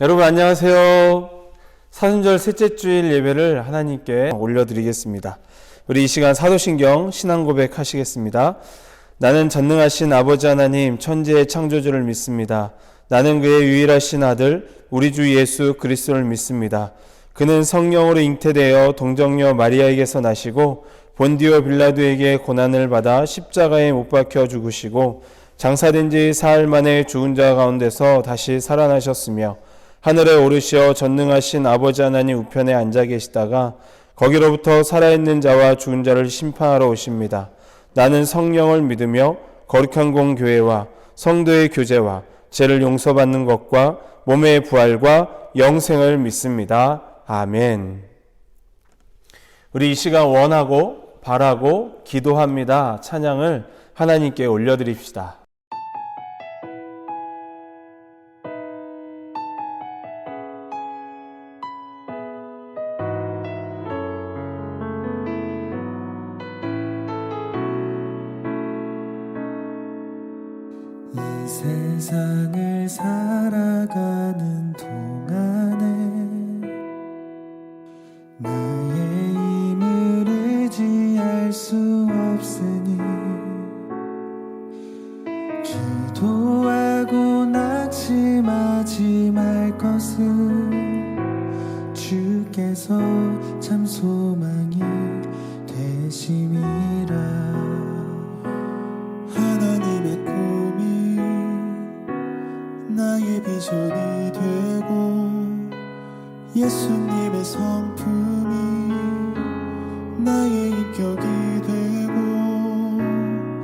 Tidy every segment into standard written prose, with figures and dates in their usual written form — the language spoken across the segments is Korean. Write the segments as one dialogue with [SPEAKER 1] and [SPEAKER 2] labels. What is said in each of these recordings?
[SPEAKER 1] 여러분 안녕하세요. 사순절 셋째 주일 예배를 하나님께 올려드리겠습니다. 우리 이 시간 사도신경 신앙 고백하시겠습니다. 나는 전능하신 아버지 하나님 천지의 창조주를 믿습니다. 나는 그의 유일하신 아들 우리 주 예수 그리스도를 믿습니다. 그는 성령으로 잉태되어 동정녀 마리아에게서 나시고 본디오 빌라도에게 고난을 받아 십자가에 못 박혀 죽으시고 장사된 지 사흘 만에 죽은 자 가운데서 다시 살아나셨으며 하늘에 오르시어 전능하신 아버지 하나님 우편에 앉아 계시다가 거기로부터 살아있는 자와 죽은 자를 심판하러 오십니다. 나는 성령을 믿으며 거룩한 공교회와 성도의 교제와 죄를 용서받는 것과 몸의 부활과 영생을 믿습니다. 아멘. 우리 이 시간 원하고 바라고 기도합니다. 찬양을 하나님께 올려드립시다.
[SPEAKER 2] 세상을 살아가는 동안에 나의 힘을 의지할 수 없으니 기도하고 낙심하지 말 것은 주께서 참 소망이 되심이라. 하나님의 꿈이 나의 비전이 되고 예수님의 성품이 나의 인격이 되고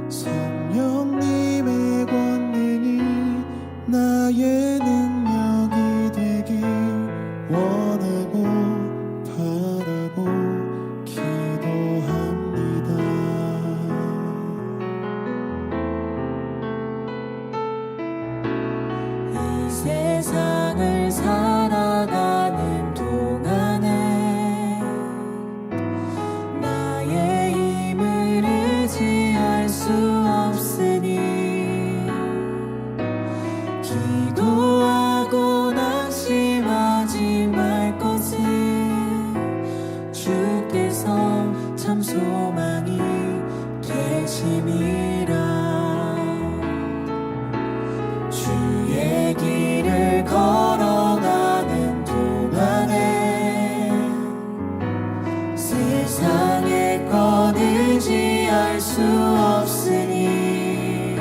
[SPEAKER 2] 성령님의 권능이 나의 능력이 되길 원하고 바라고 기도합니다.
[SPEAKER 3] 세상을 살아가는 동안에 나의 힘을 의지할 수 없으니 기도하고 낙심하지 말 것은 주께서 참 소망이 되심이라. 주의 길을 걸어가는 동안에 세상의 것 의지할 수 없으니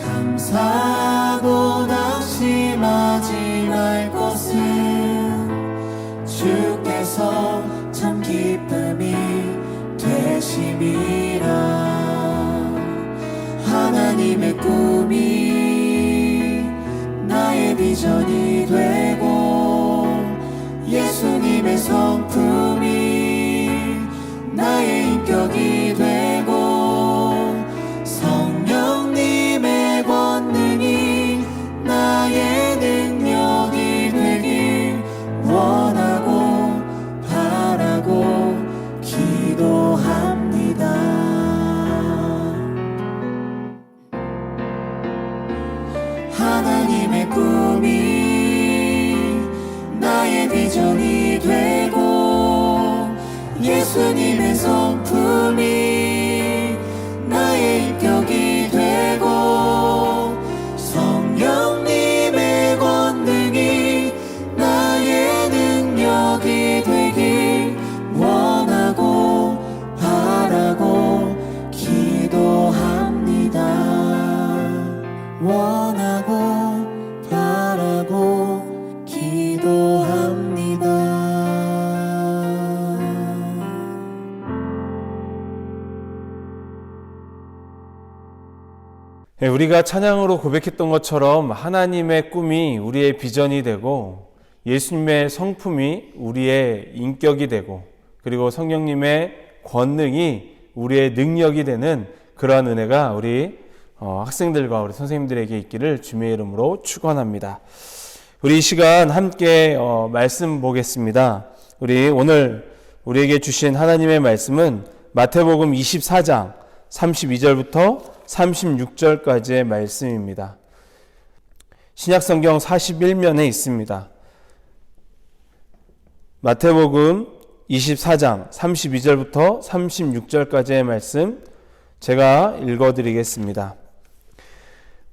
[SPEAKER 3] 감사하고 낙심하지 말 것은 주께서 참 기쁨이 되심이라. 하나님의 꿈이 나의 비전이 되고 예수님의 성품이 나의 인격이 되고 성령님의 권능이 나의 능력이 되길 원하고 바라고 기도합니다. 하나님의 꿈이 나의 비전이 되고 예수님의 성품이 나의 인격이 되고 성령님의 권능이 나의 능력이 되길 원하고 바라고 기도합니다. 원하고 바라고 기도합니다.
[SPEAKER 1] 우리가 찬양으로 고백했던 것처럼 하나님의 꿈이 우리의 비전이 되고 예수님의 성품이 우리의 인격이 되고 그리고 성령님의 권능이 우리의 능력이 되는 그러한 은혜가 우리 학생들과 우리 선생님들에게 있기를 주님의 이름으로 축원합니다. 우리 이 시간 함께 말씀 보겠습니다. 오늘 우리에게 주신 하나님의 말씀은 마태복음 24장 32절부터 36절까지의 말씀입니다. 신약성경 41면에 있습니다. 마태복음 24장 32절부터 36절까지의 말씀 제가 읽어드리겠습니다.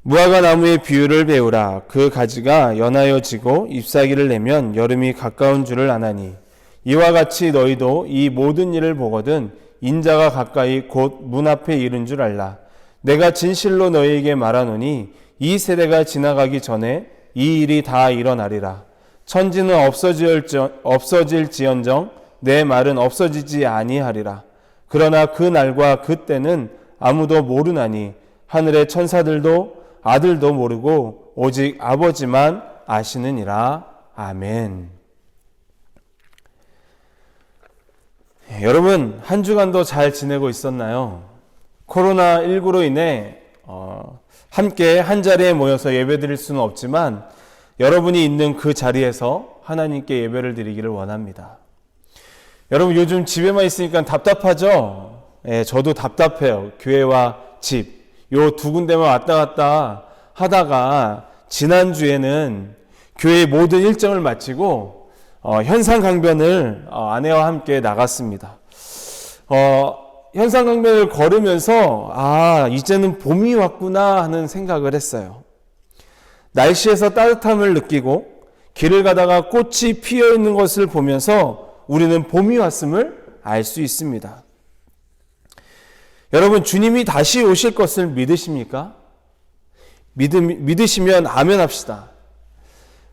[SPEAKER 1] 무화과 나무의 비유를 배우라. 그 가지가 연하여 지고 잎사귀를 내면 여름이 가까운 줄을 아나니 이와 같이 너희도 이 모든 일을 보거든 인자가 가까이 곧 문 앞에 이른 줄 알라. 내가 진실로 너희에게 말하노니 이 세대가 지나가기 전에 이 일이 다 일어나리라. 천지는 없어질지언정 내 말은 없어지지 아니하리라. 그러나 그 날과 그 때는 아무도 모르나니 하늘의 천사들도 아들도 모르고 오직 아버지만 아시느니라. 아멘. 여러분, 한 주간도 잘 지내고 있었나요? 코로나19로 인해 함께 한 자리에 모여서 예배드릴 수는 없지만 여러분이 있는 그 자리에서 하나님께 예배를 드리기를 원합니다. 여러분, 요즘 집에만 있으니까 답답하죠? 예, 저도 답답해요. 교회와 집, 요 두 군데만 왔다 갔다 하다가 지난주에는 교회의 모든 일정을 마치고 현상강변을 아내와 함께 나갔습니다. 현상강변을 걸으면서 이제는 봄이 왔구나 하는 생각을 했어요. 날씨에서 따뜻함을 느끼고 길을 가다가 꽃이 피어 있는 것을 보면서 우리는 봄이 왔음을 알 수 있습니다. 여러분, 주님이 다시 오실 것을 믿으십니까? 믿으시면 아멘 합시다.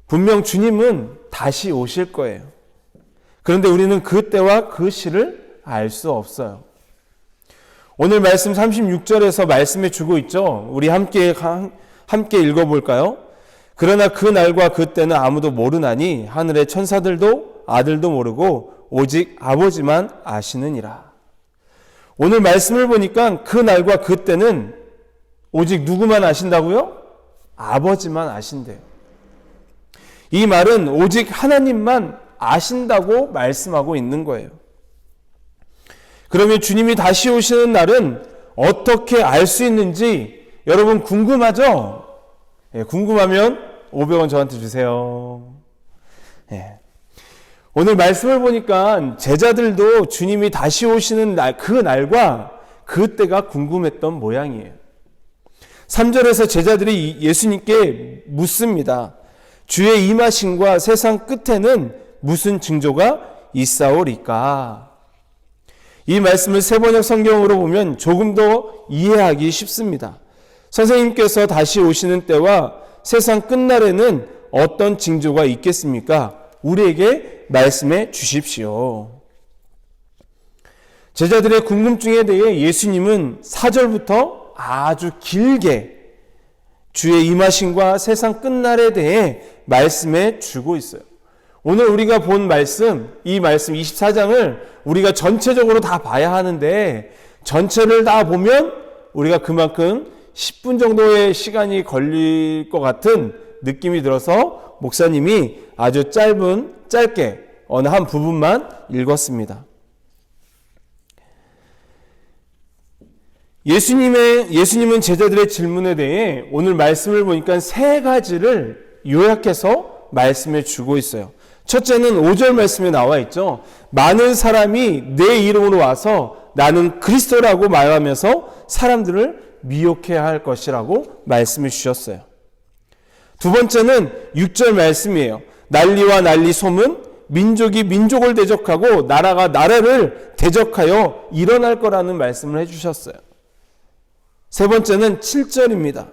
[SPEAKER 1] 분명 주님은 다시 오실 거예요. 그런데 우리는 그 때와 그 시를 알 수 없어요. 오늘 말씀 36절에서 말씀해 주고 있죠. 우리 함께 읽어볼까요? 그러나 그 날과 그 때는 아무도 모르나니 하늘의 천사들도 아들도 모르고 오직 아버지만 아시느니라. 오늘 말씀을 보니까 그 날과 그 때는 오직 누구만 아신다고요? 아버지만 아신대요. 이 말은 오직 하나님만 아신다고 말씀하고 있는 거예요. 그러면 주님이 다시 오시는 날은 어떻게 알 수 있는지 여러분 궁금하죠? 예, 궁금하면 500원 저한테 주세요. 예. 오늘 말씀을 보니까 제자들도 주님이 다시 오시는 날, 그 날과 그 때가 궁금했던 모양이에요. 3절에서 제자들이 예수님께 묻습니다. 주의 임하심과 세상 끝에는 무슨 징조가 있사오리까? 이 말씀을 세번역 성경으로 보면 조금 더 이해하기 쉽습니다. 선생님께서 다시 오시는 때와 세상 끝날에는 어떤 징조가 있겠습니까? 우리에게 말씀해 주십시오. 제자들의 궁금증에 대해 예수님은 4절부터 아주 길게 주의 임하심과 세상 끝날에 대해 말씀해 주고 있어요. 오늘 우리가 본 말씀, 이 말씀 24장을 우리가 전체적으로 다 봐야 하는데 전체를 다 보면 우리가 그만큼 10분 정도의 시간이 걸릴 것 같은 느낌이 들어서 목사님이 아주 짧게 어느 한 부분만 읽었습니다. 예수님은 제자들의 질문에 대해 오늘 말씀을 보니까 세 가지를 요약해서 말씀해 주고 있어요. 첫째는 5절 말씀에 나와 있죠. 많은 사람이 내 이름으로 와서 나는 그리스도라고 말하면서 사람들을 미혹해야 할 것이라고 말씀해 주셨어요. 두 번째는 6절 말씀이에요. 난리와 난리 소문, 민족이 민족을 대적하고 나라가 나라를 대적하여 일어날 거라는 말씀을 해주셨어요. 세 번째는 7절입니다.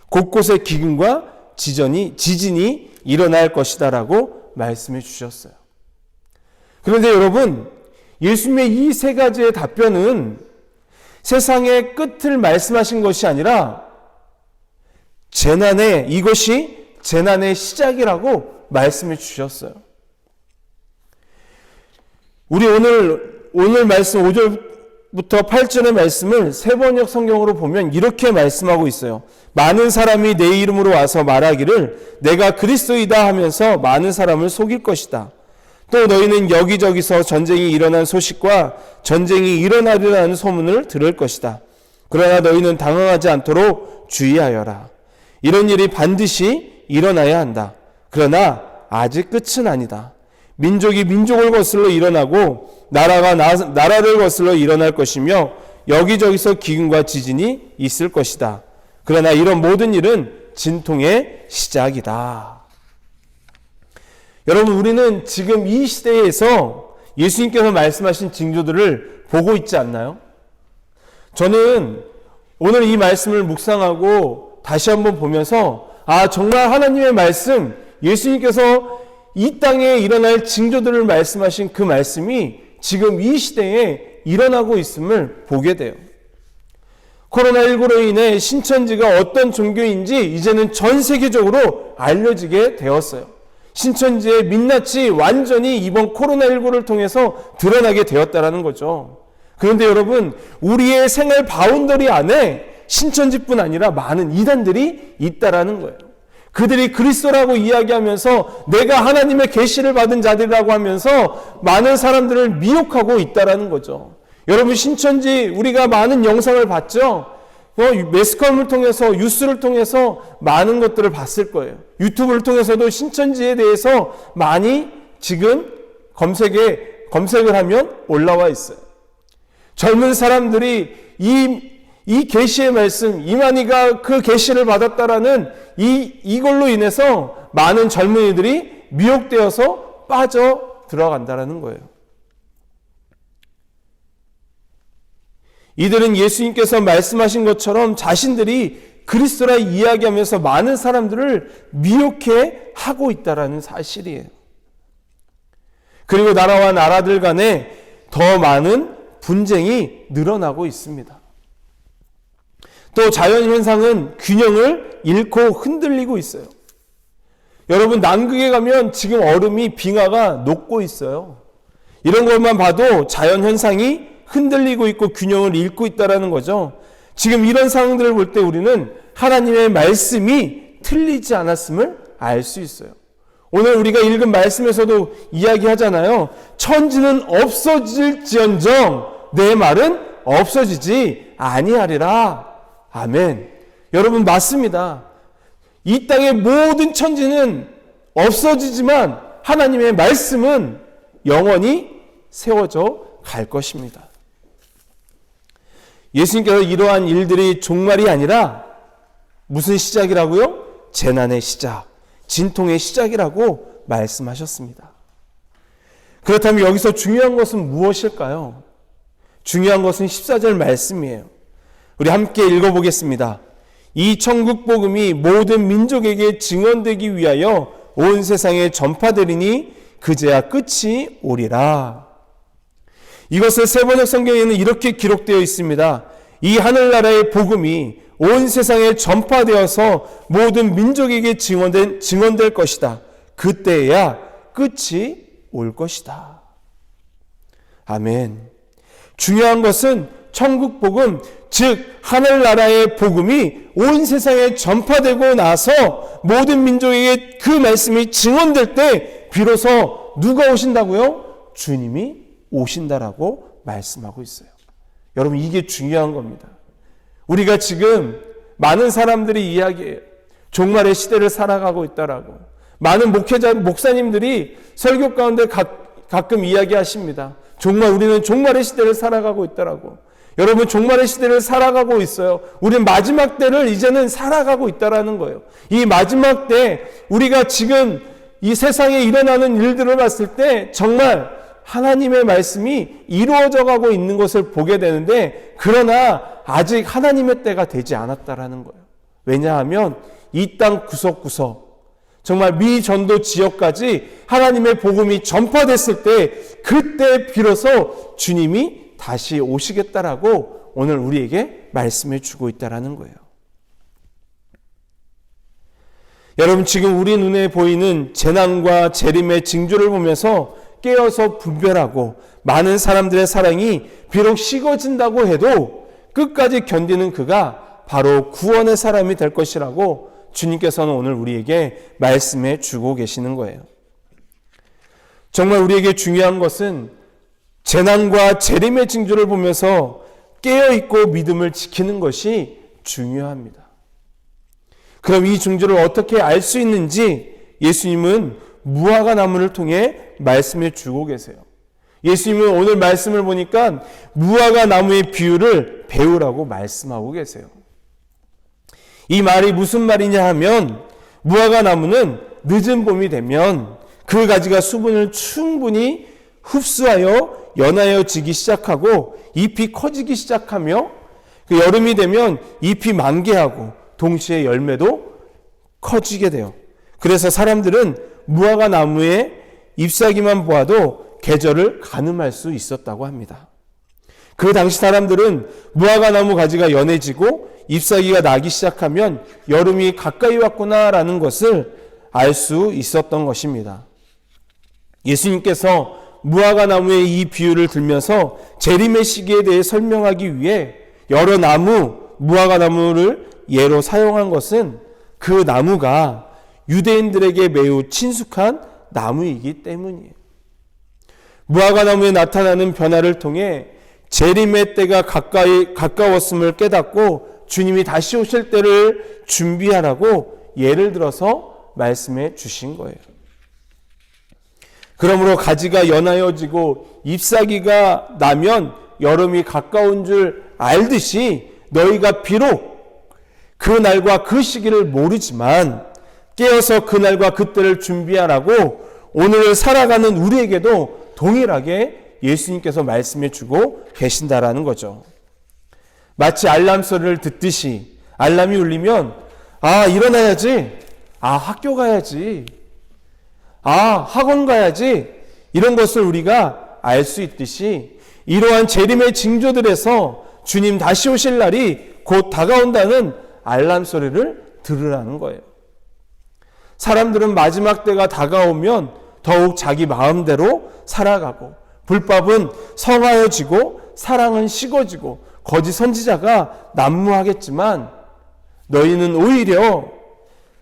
[SPEAKER 1] 곳곳에 기근과 지진이 일어날 것이다라고 말씀해 주셨어요. 그런데 여러분, 예수님의 이 세 가지의 답변은 세상의 끝을 말씀하신 것이 아니라 이것이 재난의 시작이라고 말씀해 주셨어요. 우리 오늘 말씀 5절부터 8절의 말씀을 세번역 성경으로 보면 이렇게 말씀하고 있어요. 많은 사람이 내 이름으로 와서 말하기를 내가 그리스도이다 하면서 많은 사람을 속일 것이다. 또 너희는 여기저기서 전쟁이 일어난 소식과 전쟁이 일어나리라는 소문을 들을 것이다. 그러나 너희는 당황하지 않도록 주의하여라. 이런 일이 반드시 일어나야 한다. 그러나 아직 끝은 아니다. 민족이 민족을 거슬러 일어나고 나라가 나라를 거슬러 일어날 것이며 여기저기서 기근과 지진이 있을 것이다. 그러나 이런 모든 일은 진통의 시작이다. 여러분, 우리는 지금 이 시대에서 예수님께서 말씀하신 징조들을 보고 있지 않나요? 저는 오늘 이 말씀을 묵상하고 다시 한번 보면서 정말 하나님의 말씀, 예수님께서 이 땅에 일어날 징조들을 말씀하신 그 말씀이 지금 이 시대에 일어나고 있음을 보게 돼요. 코로나19로 인해 신천지가 어떤 종교인지 이제는 전 세계적으로 알려지게 되었어요. 신천지의 민낯이 완전히 이번 코로나19를 통해서 드러나게 되었다는 거죠. 그런데 여러분, 우리의 생활 바운더리 안에 신천지뿐 아니라 많은 이단들이 있다라는 거예요. 그들이 그리스도라고 이야기하면서 내가 하나님의 계시를 받은 자들이라고 하면서 많은 사람들을 미혹하고 있다라는 거죠. 여러분, 신천지 우리가 많은 영상을 봤죠? 매스컴을 통해서, 뉴스를 통해서 많은 것들을 봤을 거예요. 유튜브를 통해서도 신천지에 대해서 많이 지금 검색을 하면 올라와 있어요. 젊은 사람들이 이 계시의 말씀, 이만희가 그 계시를 받았다라는 이걸로 인해서 많은 젊은이들이 미혹되어서 빠져 들어간다라는 거예요. 이들은 예수님께서 말씀하신 것처럼 자신들이 그리스도라 이야기하면서 많은 사람들을 미혹해 하고 있다라는 사실이에요. 그리고 나라와 나라들 간에 더 많은 분쟁이 늘어나고 있습니다. 또 자연현상은 균형을 잃고 흔들리고 있어요. 여러분, 남극에 가면 지금 얼음이 빙하가 녹고 있어요. 이런 것만 봐도 자연현상이 흔들리고 있고 균형을 잃고 있다는 거죠. 지금 이런 상황들을 볼 때 우리는 하나님의 말씀이 틀리지 않았음을 알 수 있어요. 오늘 우리가 읽은 말씀에서도 이야기하잖아요. 천지는 없어질지언정 내 말은 없어지지 아니하리라. 아멘. 여러분, 맞습니다. 이 땅의 모든 천지는 없어지지만 하나님의 말씀은 영원히 세워져 갈 것입니다. 예수님께서 이러한 일들이 종말이 아니라 무슨 시작이라고요? 재난의 시작, 진통의 시작이라고 말씀하셨습니다. 그렇다면 여기서 중요한 것은 무엇일까요? 중요한 것은 14절 말씀이에요. 우리 함께 읽어보겠습니다. 이 천국 복음이 모든 민족에게 증언되기 위하여 온 세상에 전파되리니 그제야 끝이 오리라. 이것을 세번역 성경에는 이렇게 기록되어 있습니다. 이 하늘나라의 복음이 온 세상에 전파되어서 모든 민족에게 증언될 것이다. 그때야 끝이 올 것이다. 아멘. 중요한 것은 천국 복음, 즉 하늘나라의 복음이 온 세상에 전파되고 나서 모든 민족에게 그 말씀이 증언될 때 비로소 누가 오신다고요? 주님이 오신다라고 말씀하고 있어요. 여러분, 이게 중요한 겁니다. 우리가 지금 많은 사람들이 이야기해요. 종말의 시대를 살아가고 있다라고. 많은 목사님들이 설교 가운데 가끔 이야기하십니다. 정말 우리는 종말의 시대를 살아가고 있다라고. 여러분, 종말의 시대를 살아가고 있어요. 우리는 마지막 때를 이제는 살아가고 있다라는 거예요. 이 마지막 때 우리가 지금 이 세상에 일어나는 일들을 봤을 때 정말 하나님의 말씀이 이루어져 가고 있는 것을 보게 되는데, 그러나 아직 하나님의 때가 되지 않았다라는 거예요. 왜냐하면 이 땅 구석구석 정말 미전도 지역까지 하나님의 복음이 전파됐을 때 그때 비로소 주님이 다시 오시겠다라고 오늘 우리에게 말씀해 주고 있다라는 거예요. 여러분, 지금 우리 눈에 보이는 재난과 재림의 징조를 보면서 깨어서 분별하고 많은 사람들의 사랑이 비록 식어진다고 해도 끝까지 견디는 그가 바로 구원의 사람이 될 것이라고 주님께서는 오늘 우리에게 말씀해 주고 계시는 거예요. 정말 우리에게 중요한 것은 재난과 재림의 징조를 보면서 깨어있고 믿음을 지키는 것이 중요합니다. 그럼 이 중조를 어떻게 알 수 있는지 예수님은 무화과 나무를 통해 말씀해 주고 계세요. 예수님은 오늘 말씀을 보니까 무화과 나무의 비유를 배우라고 말씀하고 계세요. 이 말이 무슨 말이냐 하면 무화과 나무는 늦은 봄이 되면 그 가지가 수분을 충분히 흡수하여 연하여지기 시작하고 잎이 커지기 시작하며 그 여름이 되면 잎이 만개하고 동시에 열매도 커지게 돼요. 그래서 사람들은 무화과 나무의 잎사귀만 보아도 계절을 가늠할 수 있었다고 합니다. 그 당시 사람들은 무화과 나무 가지가 연해지고 잎사귀가 나기 시작하면 여름이 가까이 왔구나라는 것을 알 수 있었던 것입니다. 예수님께서 무화과 나무의 이 비유를 들면서 재림의 시기에 대해 설명하기 위해 여러 무화과 나무를 예로 사용한 것은 그 나무가 유대인들에게 매우 친숙한 나무이기 때문이에요. 무화과 나무에 나타나는 변화를 통해 재림의 때가 가까웠음을 깨닫고 주님이 다시 오실 때를 준비하라고 예를 들어서 말씀해 주신 거예요. 그러므로 가지가 연하여지고 잎사귀가 나면 여름이 가까운 줄 알듯이 너희가 비록 그 날과 그 시기를 모르지만 깨어서 그 날과 그때를 준비하라고 오늘을 살아가는 우리에게도 동일하게 예수님께서 말씀해 주고 계신다라는 거죠. 마치 알람 소리를 듣듯이 알람이 울리면 일어나야지, 학교 가야지, 학원 가야지, 이런 것을 우리가 알 수 있듯이 이러한 재림의 징조들에서 주님 다시 오실 날이 곧 다가온다는 알람 소리를 들으라는 거예요. 사람들은 마지막 때가 다가오면 더욱 자기 마음대로 살아가고 불법은 성하여지고 사랑은 식어지고 거짓 선지자가 난무하겠지만 너희는 오히려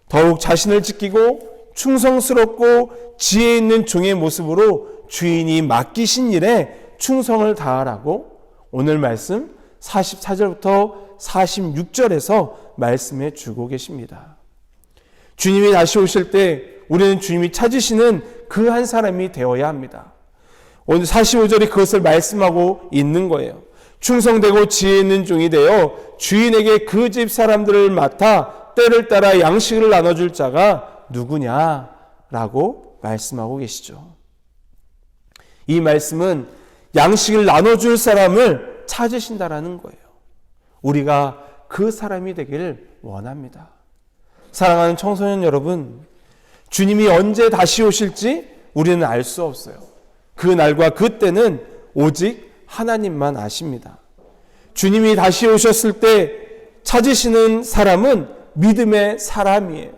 [SPEAKER 1] 더욱 자신을 지키고 충성스럽고 지혜 있는 종의 모습으로 주인이 맡기신 일에 충성을 다하라고 오늘 말씀 44절부터 46절에서 말씀해 주고 계십니다. 주님이 다시 오실 때 우리는 주님이 찾으시는 그 한 사람이 되어야 합니다. 오늘 45절이 그것을 말씀하고 있는 거예요. 충성되고 지혜 있는 종이 되어 주인에게 그 집 사람들을 맡아 때를 따라 양식을 나눠줄 자가 누구냐라고 말씀하고 계시죠. 이 말씀은 양식을 나눠줄 사람을 찾으신다라는 거예요. 우리가 그 사람이 되기를 원합니다. 사랑하는 청소년 여러분, 주님이 언제 다시 오실지 우리는 알 수 없어요. 그 날과 그 때는 오직 하나님만 아십니다. 주님이 다시 오셨을 때 찾으시는 사람은 믿음의 사람이에요.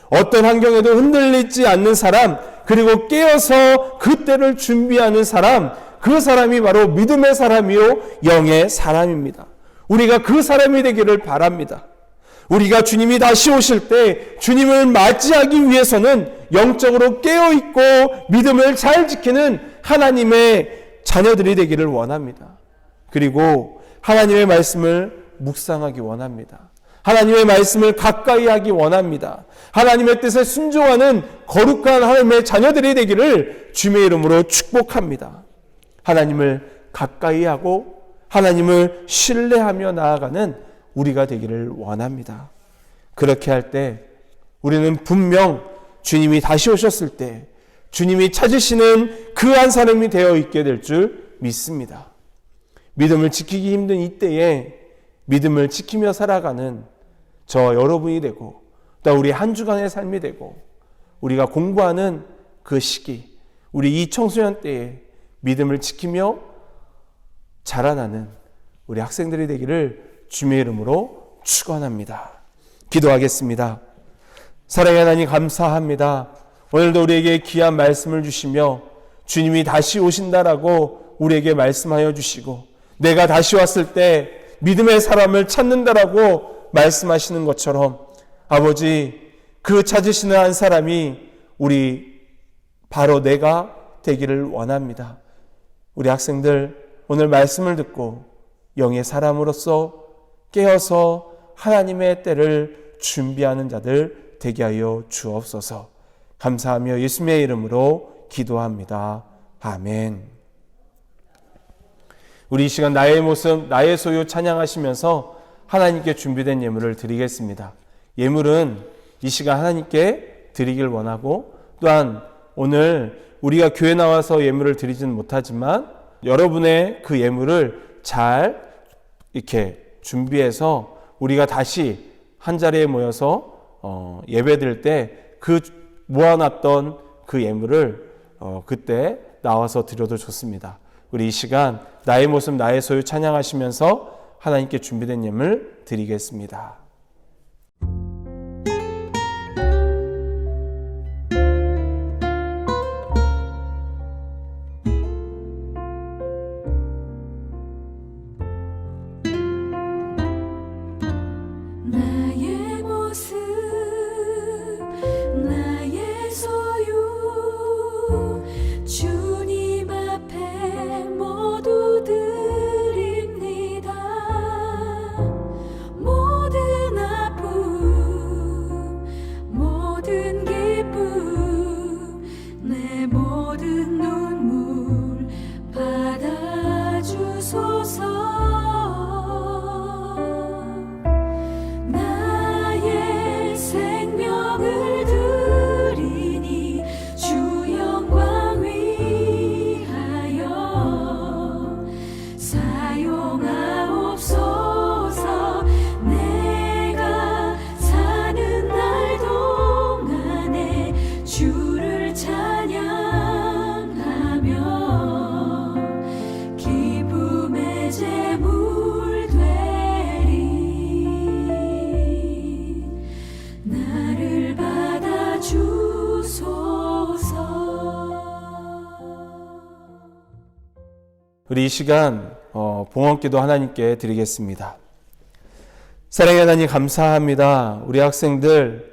[SPEAKER 1] 어떤 환경에도 흔들리지 않는 사람, 그리고 깨어서 그 때를 준비하는 사람, 그 사람이 바로 믿음의 사람이요 영의 사람입니다. 우리가 그 사람이 되기를 바랍니다. 우리가 주님이 다시 오실 때 주님을 맞이하기 위해서는 영적으로 깨어있고 믿음을 잘 지키는 하나님의 자녀들이 되기를 원합니다. 그리고 하나님의 말씀을 묵상하기 원합니다. 하나님의 말씀을 가까이 하기 원합니다. 하나님의 뜻에 순종하는 거룩한 하나님의 자녀들이 되기를 주님의 이름으로 축복합니다. 하나님을 가까이 하고 하나님을 신뢰하며 나아가는 우리가 되기를 원합니다. 그렇게 할 때 우리는 분명 주님이 다시 오셨을 때 주님이 찾으시는 그 한 사람이 되어 있게 될 줄 믿습니다. 믿음을 지키기 힘든 이때에 믿음을 지키며 살아가는 저 여러분이 되고 또 우리 한 주간의 삶이 되고 우리가 공부하는 그 시기, 우리 이 청소년 때에 믿음을 지키며 자라나는 우리 학생들이 되기를 주님의 이름으로 축원합니다. 기도하겠습니다. 사랑의 하나님 감사합니다. 오늘도 우리에게 귀한 말씀을 주시며 주님이 다시 오신다라고 우리에게 말씀하여 주시고 내가 다시 왔을 때 믿음의 사람을 찾는다라고 말씀하시는 것처럼 아버지 그 찾으시는 한 사람이 우리 바로 내가 되기를 원합니다. 우리 학생들 오늘 말씀을 듣고 영의 사람으로서 깨어서 하나님의 때를 준비하는 자들 되게 하여 주옵소서. 감사하며 예수님의 이름으로 기도합니다. 아멘. 우리 이 시간 나의 모습, 나의 소유 찬양하시면서 하나님께 준비된 예물을 드리겠습니다. 예물은 이 시간 하나님께 드리길 원하고, 또한 오늘 우리가 교회 나와서 예물을 드리지는 못하지만 여러분의 그 예물을 잘 이렇게 준비해서 우리가 다시 한 자리에 모여서 예배 드릴 때 그 모아놨던 그 예물을 그때 나와서 드려도 좋습니다. 우리 이 시간 나의 모습 나의 소유 찬양하시면서 하나님께 준비된 예물 드리겠습니다.
[SPEAKER 3] 나의 모습 나의 소유 주님 앞에 모두 드립니다. 모든 아픔 모든 기쁨 내 모든 눈물 받아주소서. 나의 생명을 드리니 주 영광 위하여 사용하옵소서. 내가 사는 날 동안에 주를 찬양하며 기쁨의 제물 되리. 나를 받아주소서.
[SPEAKER 1] 우리 이 시간 봉헌기도 하나님께 드리겠습니다. 사랑의 하나님 감사합니다. 우리 학생들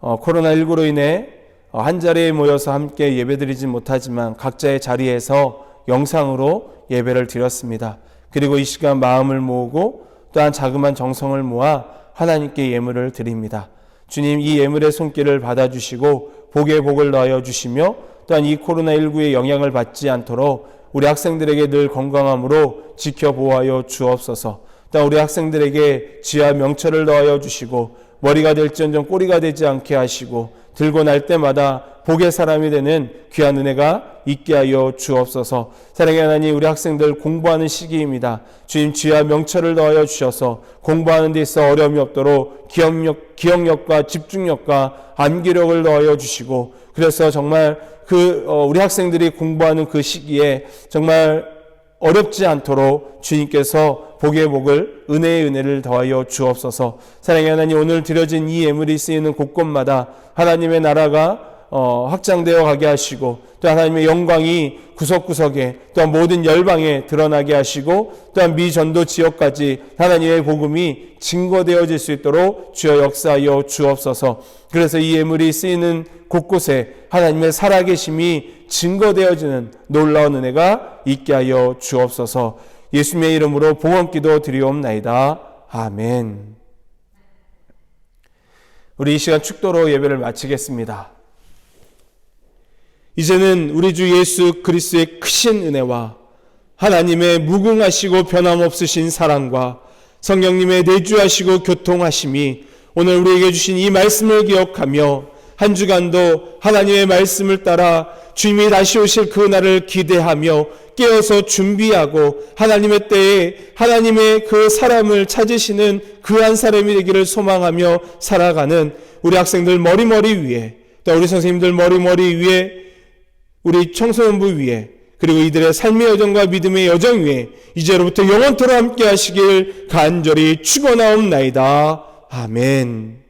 [SPEAKER 1] 코로나19로 인해 한 자리에 모여서 함께 예배드리지 못하지만 각자의 자리에서 영상으로 예배를 드렸습니다. 그리고 이 시간 마음을 모으고 또한 자그마한 정성을 모아 하나님께 예물을 드립니다. 주님, 이 예물의 손길을 받아주시고 복에 복을 더하여 주시며 또한 이 코로나19의 영향을 받지 않도록 우리 학생들에게 늘 건강함으로 지켜보아여 주옵소서. 또한 우리 학생들에게 지혜와 명철을 더하여 주시고 머리가 될지언정 꼬리가 되지 않게 하시고 들고 날 때마다 복의 사람이 되는 귀한 은혜가 있게 하여 주옵소서. 사랑의 하나님, 우리 학생들 공부하는 시기입니다. 주님, 지혜와 명철을 더하여 주셔서 공부하는 데 있어 어려움이 없도록 기억력과 집중력과 암기력을 더하여 주시고, 그래서 정말 우리 학생들이 공부하는 그 시기에 정말 어렵지 않도록 주님께서 복의 복을, 은혜의 은혜를 더하여 주옵소서. 사랑의 하나님, 오늘 드려진 이 예물이 쓰이는 곳곳마다 하나님의 나라가 확장되어 가게 하시고, 또 하나님의 영광이 구석구석에, 또한 모든 열방에 드러나게 하시고, 또한 미전도 지역까지 하나님의 복음이 증거되어질 수 있도록 주여 역사하여 주옵소서. 그래서 이 예물이 쓰이는 곳곳에 하나님의 살아계심이 증거되어지는 놀라운 은혜가 있게 하여 주옵소서. 예수님의 이름으로 봉헌기도 드리옵나이다. 아멘. 우리 이 시간 축도로 예배를 마치겠습니다. 이제는 우리 주 예수 그리스도의 크신 은혜와 하나님의 무궁하시고 변함없으신 사랑과 성령님의 내주하시고 교통하심이 오늘 우리에게 주신 이 말씀을 기억하며 한 주간도 하나님의 말씀을 따라 주님이 다시 오실 그 날을 기대하며 깨어서 준비하고 하나님의 때에 하나님의 그 사람을 찾으시는 그 한 사람이 되기를 소망하며 살아가는 우리 학생들 머리머리 위에, 또 우리 선생님들 머리머리 위에, 우리 청소년부 위에, 그리고 이들의 삶의 여정과 믿음의 여정 위에 이제로부터 영원토록 함께 하시길 간절히 축원하옵나이다. 아멘.